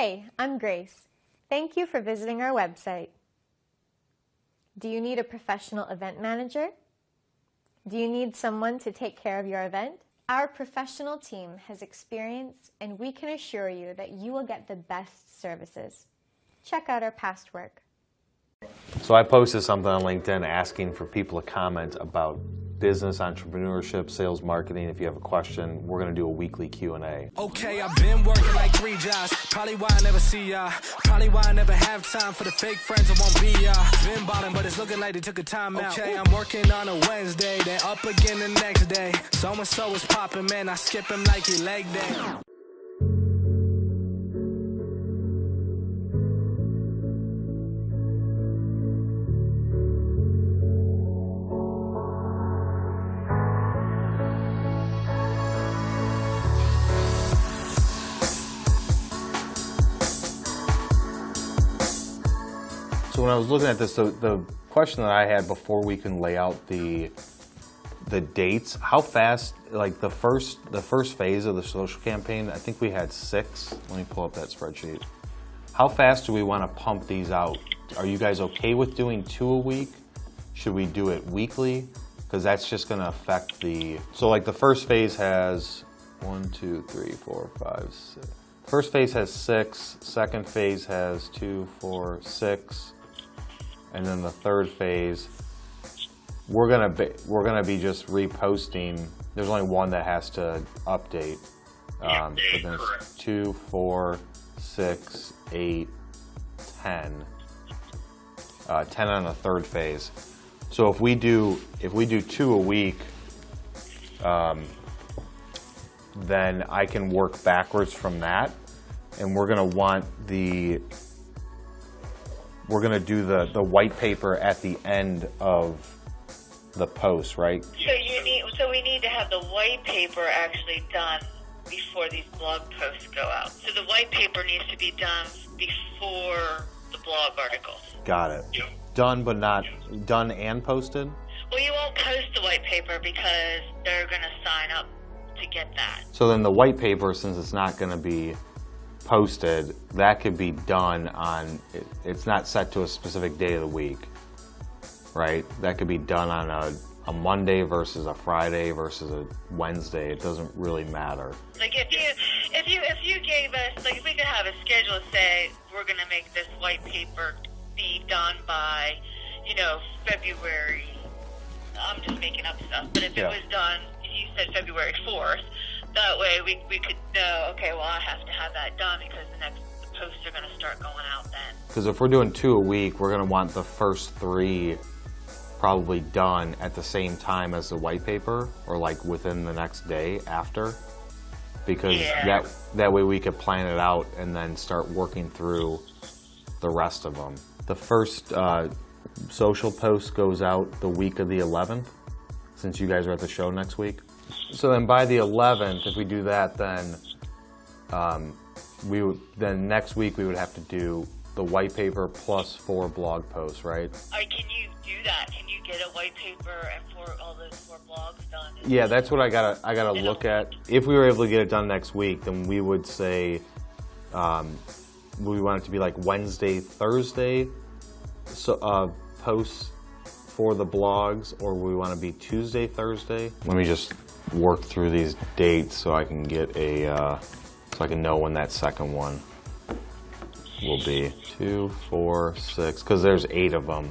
Hey, I'm Grace. Thank you for visiting our website. Do you need a professional event manager? Do you need someone to take care of your event? Our professional team has experience, and we can assure you that you will get the best services. Check out our past work. So I posted something on LinkedIn asking for people to comment about business, entrepreneurship, sales, marketing. If you have a question, we're going to do a weekly Q&A. Okay, I've been working like 3 jobs. Probably why I never see ya. Probably why I never have time for the fake friends that won't be ya. Been ballin', but it's looking like they took a time out. Okay, I'm working on a Wednesday, then up again the next day. So-and-so is popping, man. I skip him like he leg day. So when I was looking at this, the question that I had before we can lay out the dates, how fast, like the first phase of the social campaign, I think we had 6. Let me pull up that spreadsheet. How fast do we want to pump these out? Are you guys okay with doing 2 a week? Should we do it weekly? Because that's just going to affect the, so like the first phase has 1, 2, 3, 4, 5, 6. First phase has 6, second phase has 2, 4, 6. And then the third phase, we're gonna be just reposting. There's only one that has to update. But then it's 2, 4, 6, 8, 10. 10 on the third phase. So if we do 2 a week, then I can work backwards from that, and we're gonna do the white paper at the end of the post, right? So we need to have the white paper actually done before these blog posts go out. So the white paper needs to be done before the blog articles. Got it. Yep. Done, but not done and posted? Well, you won't post the white paper because they're going to sign up to get that. So then the white paper, since it's not going to be posted, that could be done on, it's not set to a specific day of the week, right? That could be done on a Monday versus a Friday versus a Wednesday. It doesn't really matter. Like if you gave us, like if we could have a schedule, say we're going to make this white paper be done by, February. I'm just making up stuff, but if it was done, you said February 4th. That way we could know, okay, well, I have to have that done because the posts are going to start going out then. Because if we're doing 2 a week, we're going to want the first 3 probably done at the same time as the white paper, or like within the next day after. Because that way we could plan it out and then start working through the rest of them. The first social post goes out the week of the 11th, since you guys are at the show next week. So then by the 11th, if we do that, then next week we would have to do the white paper plus 4 blog posts, right? Can you do that? Can you get a white paper and all those 4 blogs done? Yeah, that's what I gotta look at. If we were able to get it done next week, then we would say we want it to be like Wednesday, Thursday, posts for the blogs, or we want to be Tuesday, Thursday. Let me just work through these dates so I can get so I can know when that second one will be. 2, 4, 6, because there's 8 of them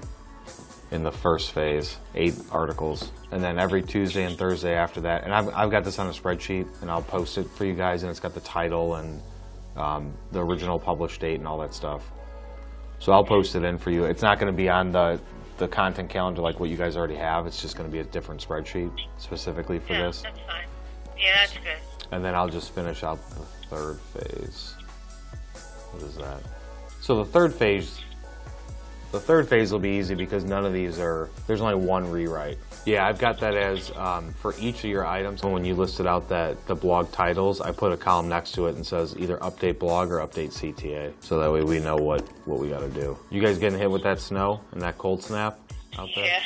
in the first phase, 8 articles, and then every Tuesday and Thursday after that. And I've got this on a spreadsheet, and I'll post it for you guys, and it's got the title and the original published date and all that stuff. So I'll post it in for you. It's not going to be on the content calendar like what you guys already have. It's just going to be a different spreadsheet specifically for this. That's fine. Yeah, that's good. And then I'll just finish out the third phase. What is that? So the third phase will be easy because none of these there's only 1 rewrite. Yeah, I've got that as for each of your items. When you listed out the blog titles, I put a column next to it and says either update blog or update CTA. So that way we know what we got to do. You guys getting hit with that snow and that cold snap out there? Yeah.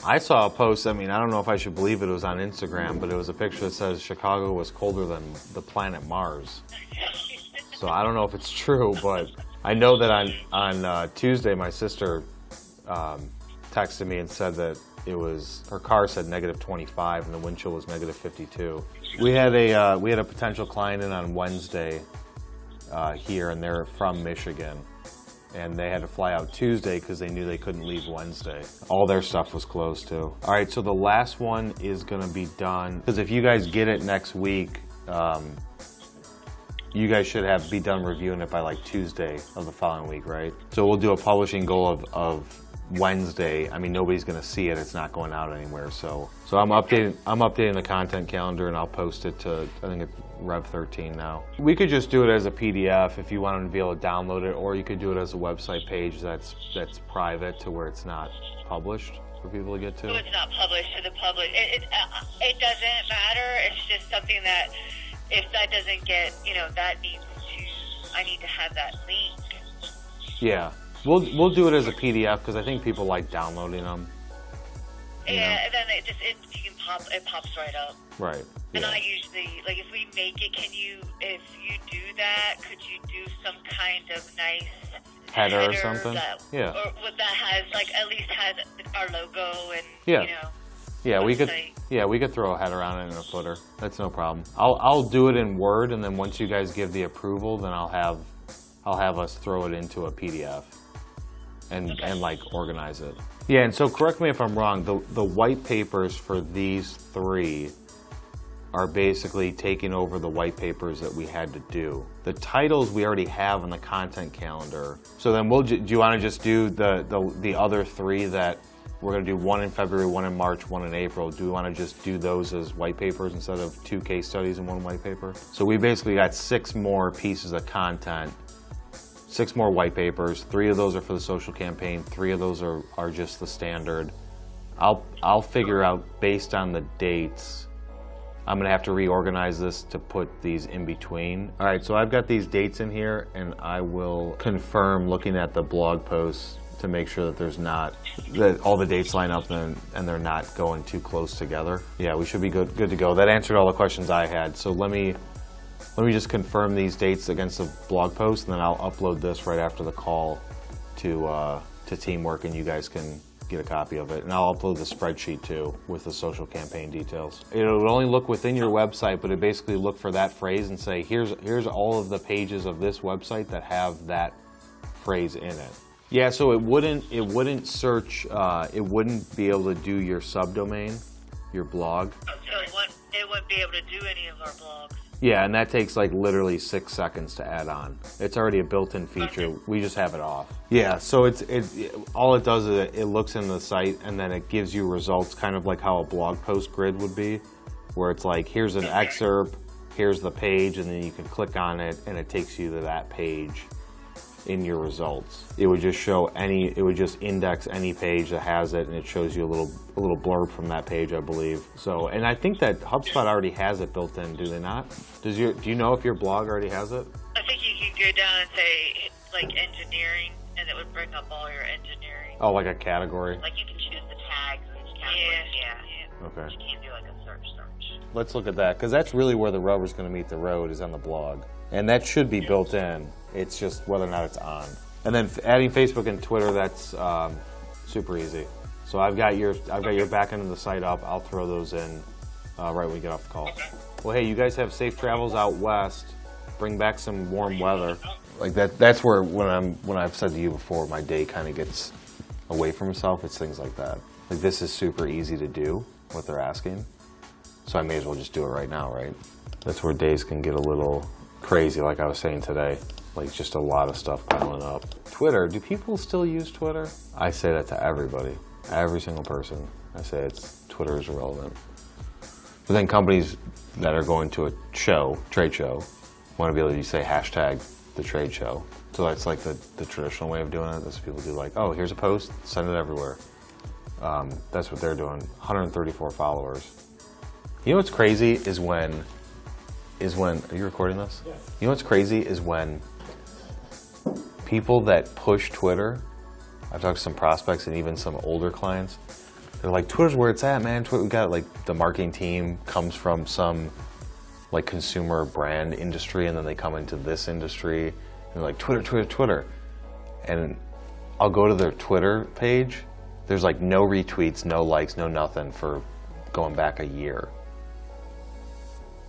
I saw a post, I don't know if I should believe it was on Instagram, but it was a picture that says Chicago was colder than the planet Mars. So I don't know if it's true, but I know that on Tuesday my sister texted me and said that her car said -25 and the wind chill was -52. We had a potential client in on Wednesday here, and they're from Michigan, and they had to fly out Tuesday because they knew they couldn't leave Wednesday. All their stuff was closed too. All right, so the last one is going to be done, because if you guys get it next week, you guys should be done reviewing it by like Tuesday of the following week, right? So we'll do a publishing goal of Wednesday. I mean, nobody's going to see it. It's not going out anywhere. So I'm updating the content calendar, and I'll post it to, I think it's Rev 13 now. We could just do it as a PDF if you wanted to be able to download it, or you could do it as a website page that's private to where it's not published for people to get to. So it's not published to the public. It doesn't matter. It's just something that if that doesn't get, I need to have that link. Yeah. We'll do it as a PDF because I think people like downloading them. Yeah, and then it pops right up. Right. And Yeah. I usually, like, if we make it, if you do that, could you do some kind of nice Header or something? Yeah. Or that has, like, at least has our logo and, Yeah. Yeah, website. we could throw a header on it and a footer. That's no problem. I'll do it in Word, and then once you guys give the approval, then I'll have us throw it into a PDF and like organize it. Yeah, and so correct me if I'm wrong. The white papers for these three are basically taking over the white papers that we had to do. The titles we already have on the content calendar. So then do you want to just do the other three that we're going to do, one in February, one in March, one in April? Do we want to just do those as white papers instead of 2 case studies and 1 white paper? So we basically got 6 more pieces of content, 6 more white papers. 3 of those are for the social campaign. 3 of those are just the standard. I'll figure out based on the dates. I'm going to have to reorganize this to put these in between. All right, so I've got these dates in here, and I will confirm looking at the blog posts to make sure that that all the dates line up and they're not going too close together. Yeah, we should be good to go. That answered all the questions I had. So let me just confirm these dates against the blog post, and then I'll upload this right after the call to Teamwork, and you guys can get a copy of it. And I'll upload the spreadsheet too with the social campaign details. It'll only look within your website, but it basically look for that phrase and say, here's all of the pages of this website that have that phrase in it. Yeah, so it wouldn't search, it wouldn't be able to do your subdomain, your blog. So it wouldn't be able to do any of our blogs. Yeah, and that takes like literally 6 seconds to add on. It's already a built-in feature. We just have it off. Yeah, so all it does is it looks in the site and then it gives you results, kind of like how a blog post grid would be, where it's like, here's an excerpt, here's the page, and then you can click on it and it takes you to that page in your results. It would just index any page that has it, and it shows you a little blurb from that page, I believe. So, and I think that HubSpot already has it built in, do they not? Do you know if your blog already has it? I think you can go down and say, like, engineering, and it would bring up all your engineering. Oh, like a category? Like, you can choose the tags in each category. Yeah. Okay. You can't do, like, a search. Let's look at that, because that's really where the rubber's going to meet the road, is on the blog. And that should be built in. It's just whether or not it's on. And then adding Facebook and Twitter, that's super easy. So I've got your back end of the site up. I'll throw those in right when we get off the call. Okay. Well, hey, you guys have safe travels out west. Bring back some warm weather. Like that's where when I've said to you before, my day kind of gets away from itself. It's things like that. Like, this is super easy to do, what they're asking. So I may as well just do it right now, right? That's where days can get a little crazy, like I was saying today. Like, just a lot of stuff piling up. Twitter, do people still use Twitter? I say that to everybody, every single person. I say Twitter is irrelevant. But then companies that are going to a trade show, want to be able to say hashtag the trade show. So that's like the traditional way of doing it. That's what people do, like, oh, here's a post, send it everywhere. That's what they're doing. 134 followers. You know what's crazy is when, are you recording this? Yeah. You know what's crazy is when people that push Twitter, I've talked to some prospects and even some older clients, they're like, Twitter's where it's at, man. We got, like, the marketing team comes from some like consumer brand industry, and then they come into this industry and they're like Twitter. And I'll go to their Twitter page. There's like no retweets, no likes, no nothing for going back a year.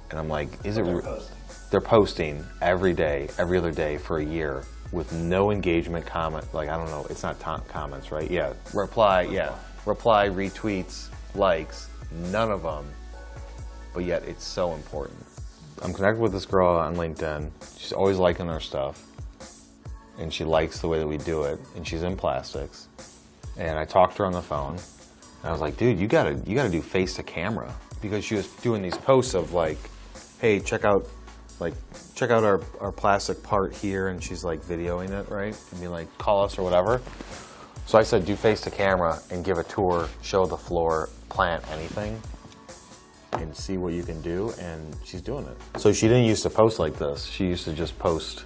And I'm like, they're posting every day, every other day for a year with no engagement, comment, like, I don't know, it's not comments, right? Yeah, reply, retweets, likes, none of them, but yet it's so important. I'm connected with this girl on LinkedIn. She's always liking our stuff, and she likes the way that we do it, and she's in plastics. And I talked to her on the phone, and I was like, dude, you gotta do face to camera, because she was doing these posts of like, hey, check out our plastic part here, and she's like videoing it, right? And be like, call us or whatever. So I said, do face to camera and give a tour, show the floor, plant anything, and see what you can do, and she's doing it. So she didn't used to post like this. She used to just post,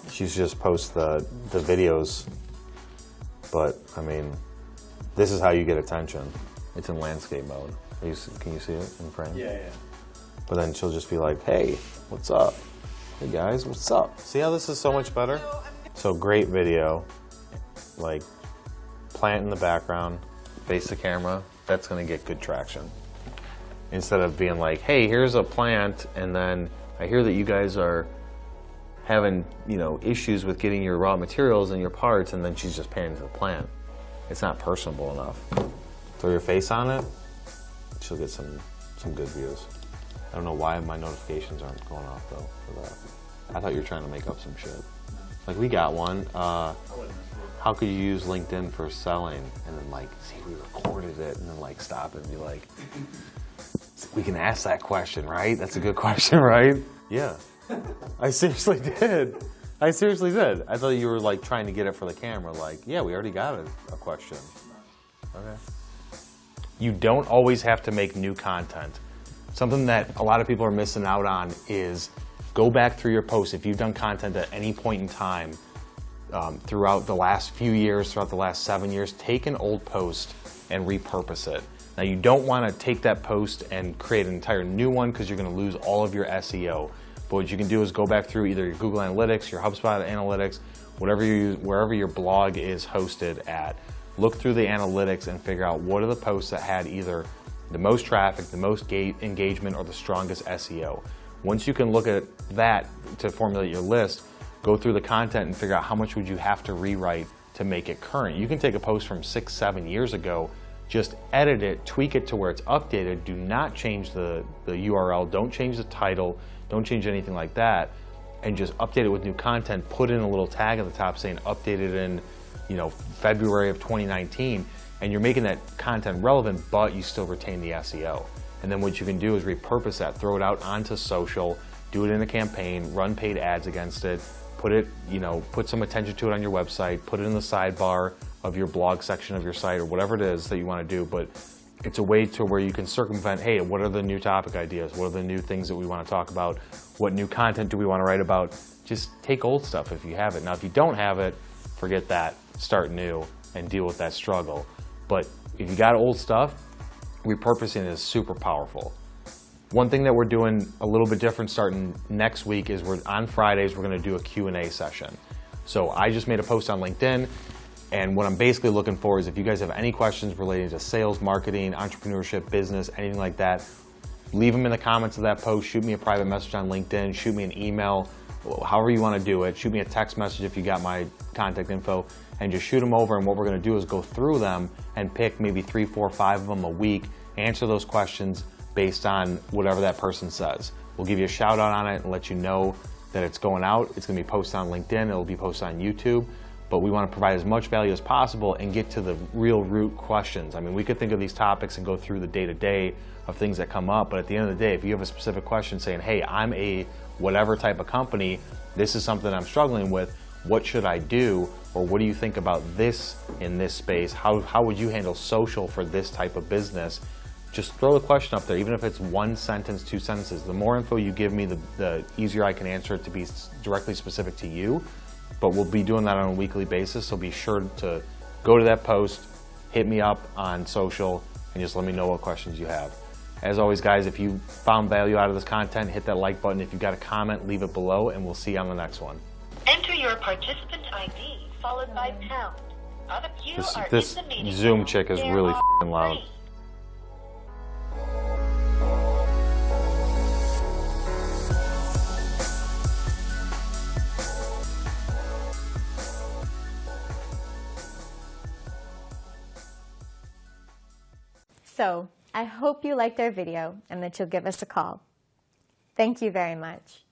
the videos, but I mean, this is how you get attention. It's in landscape mode. Can you see it in frame? Yeah. But then she'll just be like, hey, what's up? Hey guys, what's up? See how this is so much better? So great video, like plant in the background, face the camera, that's gonna get good traction. Instead of being like, hey, here's a plant, and then I hear that you guys are having, issues with getting your raw materials and your parts, and then she's just panning to the plant. It's not personable enough. Throw your face on it, she'll get some good views. I don't know why my notifications aren't going off though for that. I thought you were trying to make up some shit. Like, we got one. How could you use LinkedIn for selling? And then like, see, we recorded it, and then like stop it and be like, we can ask that question, right? That's a good question, right? Yeah. I seriously did. I thought you were like trying to get it for the camera. Like, yeah, we already got a question. Okay. You don't always have to make new content. Something that a lot of people are missing out on is go back through your posts. If you've done content at any point in time throughout the last few years, throughout the last 7 years, take an old post and repurpose it. Now, you don't want to take that post and create an entire new one because you're going to lose all of your SEO. But what you can do is go back through either your Google Analytics, your HubSpot Analytics, whatever you use, wherever your blog is hosted at. Look through the analytics and figure out what are the posts that had either the most traffic, the most engagement, or the strongest SEO. Once you can look at that to formulate your list, go through the content and figure out how much would you have to rewrite to make it current. You can take a post from 6-7 years ago, just edit it, tweak it to where it's updated. Do not change the URL, don't change the title, don't change anything like that, and just update it with new content. Put in a little tag at the top saying updated in February of 2019, and you're making that content relevant, but you still retain the SEO. And then what you can do is repurpose that, throw it out onto social, do it in a campaign, run paid ads against it, put it, put some attention to it on your website, put it in the sidebar of your blog section of your site, or whatever it is that you want to do. But it's a way to where you can circumvent, hey, what are the new topic ideas? What are the new things that we want to talk about? What new content do we want to write about? Just take old stuff if you have it. Now, if you don't have it, forget that. Start new and deal with that struggle. But if you got old stuff, repurposing is super powerful. One thing that we're doing a little bit different starting next week is on Fridays, we're going to do a Q&A session. So I just made a post on LinkedIn, and what I'm basically looking for is if you guys have any questions related to sales, marketing, entrepreneurship, business, anything like that, leave them in the comments of that post. Shoot me a private message on LinkedIn, shoot me an email, however you want to do it. Shoot me a text message if you got my contact info, and just shoot them over. And what we're going to do is go through them and pick maybe 3, 4, 5 of them a week, answer those questions based on whatever that person says. We'll give you a shout out on it and let you know that it's going out. It's going to be posted on LinkedIn. It'll be posted on YouTube. But we want to provide as much value as possible and get to the real root questions. I mean, we could think of these topics and go through the day-to-day of things that come up, but at the end of the day, if you have a specific question saying, hey, I'm a whatever type of company, this is something I'm struggling with, what should I do? Or what do you think about this in this space? How would you handle social for this type of business? Just throw the question up there, even if it's 1 sentence, 2 sentences. The more info you give me, the easier I can answer it to be directly specific to you. But we'll be doing that on a weekly basis, so be sure to go to that post, hit me up on social, and just let me know what questions you have. As always, guys, if you found value out of this content, hit that like button. If you've got a comment, leave it below, and we'll see you on the next one. Enter your participant ID followed by pound. This Zoom chick is really f***ing loud. So, I hope you liked our video and that you'll give us a call. Thank you very much.